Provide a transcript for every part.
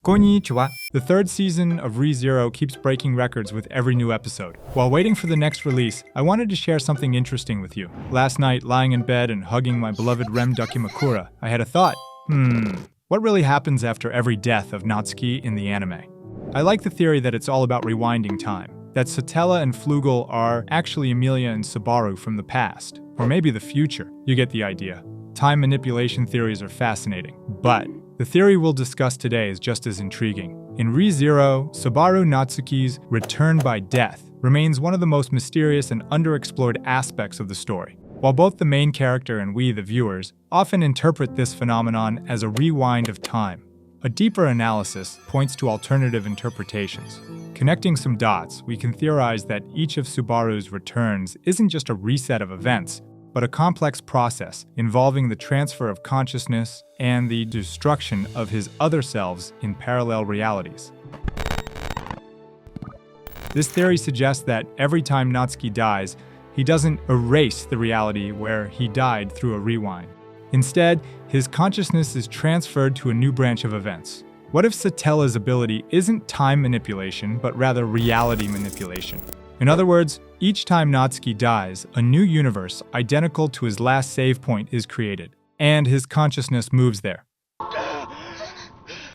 Konnichiwa. The third season of ReZero keeps breaking records with every new episode. While waiting for the next release, I wanted to share something interesting with you. Last night, lying in bed and hugging my beloved Rem Dakimakura, I had a thought. What really happens after every death of Natsuki in the anime? I like the theory that it's all about rewinding time, that Satella and Flugel are actually Emilia and Subaru from the past, or maybe the future. You get the idea. Time manipulation theories are fascinating, but the theory we'll discuss today is just as intriguing. In ReZero, Subaru Natsuki's return by death remains one of the most mysterious and underexplored aspects of the story. While both the main character and we, the viewers, often interpret this phenomenon as a rewind of time, a deeper analysis points to alternative interpretations. Connecting some dots, we can theorize that each of Subaru's returns isn't just a reset of events, but a complex process involving the transfer of consciousness and the destruction of his other selves in parallel realities. This theory suggests that every time Natsuki dies, he doesn't erase the reality where he died through a rewind. Instead, his consciousness is transferred to a new branch of events. What if Satella's ability isn't time manipulation, but rather reality manipulation? In other words, each time Natsuki dies, a new universe identical to his last save point is created, and his consciousness moves there.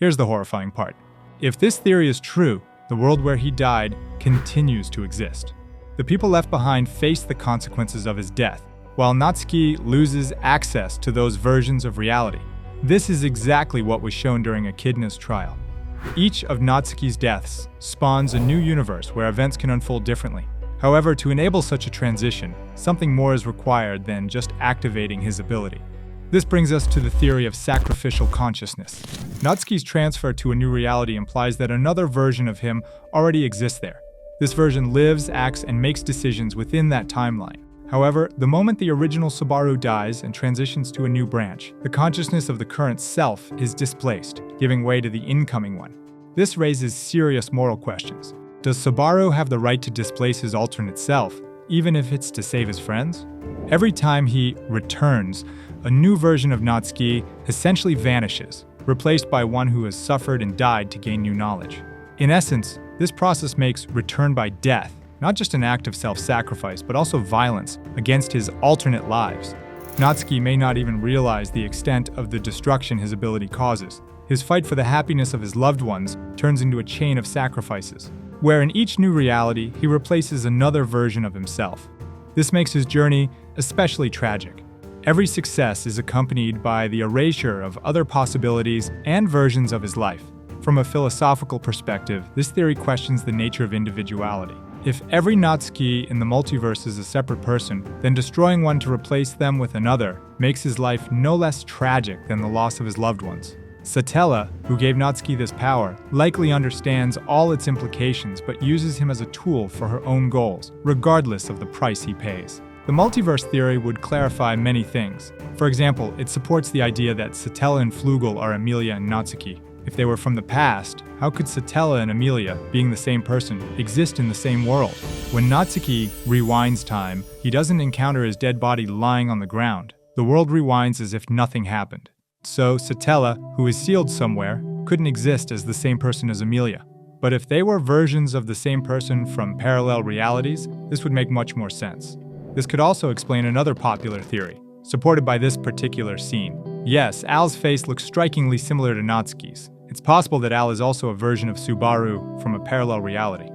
Here's the horrifying part. If this theory is true, the world where he died continues to exist. The people left behind face the consequences of his death, while Natsuki loses access to those versions of reality. This is exactly what was shown during Echidna's trial. Each of Natsuki's deaths spawns a new universe where events can unfold differently. However, to enable such a transition, something more is required than just activating his ability. This brings us to the theory of sacrificial consciousness. Natsuki's transfer to a new reality implies that another version of him already exists there. This version lives, acts, and makes decisions within that timeline. However, the moment the original Subaru dies and transitions to a new branch, the consciousness of the current self is displaced, giving way to the incoming one. This raises serious moral questions. Does Subaru have the right to displace his alternate self, even if it's to save his friends? Every time he returns, a new version of Natsuki essentially vanishes, replaced by one who has suffered and died to gain new knowledge. In essence, this process makes return by death not just an act of self-sacrifice, but also violence against his alternate lives. Natsuki may not even realize the extent of the destruction his ability causes. His fight for the happiness of his loved ones turns into a chain of sacrifices, where in each new reality, he replaces another version of himself. This makes his journey especially tragic. Every success is accompanied by the erasure of other possibilities and versions of his life. From a philosophical perspective, this theory questions the nature of individuality. If every Natsuki in the multiverse is a separate person, then destroying one to replace them with another makes his life no less tragic than the loss of his loved ones. Satella, who gave Natsuki this power, likely understands all its implications but uses him as a tool for her own goals, regardless of the price he pays. The multiverse theory would clarify many things. For example, it supports the idea that Satella and Flugel are Emilia and Natsuki. If they were from the past, how could Satella and Emilia, being the same person, exist in the same world? When Natsuki rewinds time, he doesn't encounter his dead body lying on the ground. The world rewinds as if nothing happened. So Satella, who is sealed somewhere, couldn't exist as the same person as Emilia. But if they were versions of the same person from parallel realities, this would make much more sense. This could also explain another popular theory, supported by this particular scene. Yes, Al's face looks strikingly similar to Natsuki's. It's possible that Al is also a version of Subaru from a parallel reality.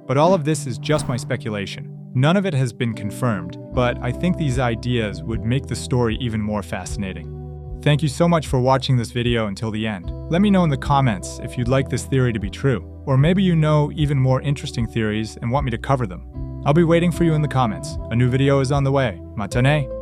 But all of this is just my speculation. None of it has been confirmed, but I think these ideas would make the story even more fascinating. Thank you so much for watching this video until the end. Let me know in the comments if you'd like this theory to be true, or maybe you know even more interesting theories and want me to cover them. I'll be waiting for you in the comments. A new video is on the way. Matane!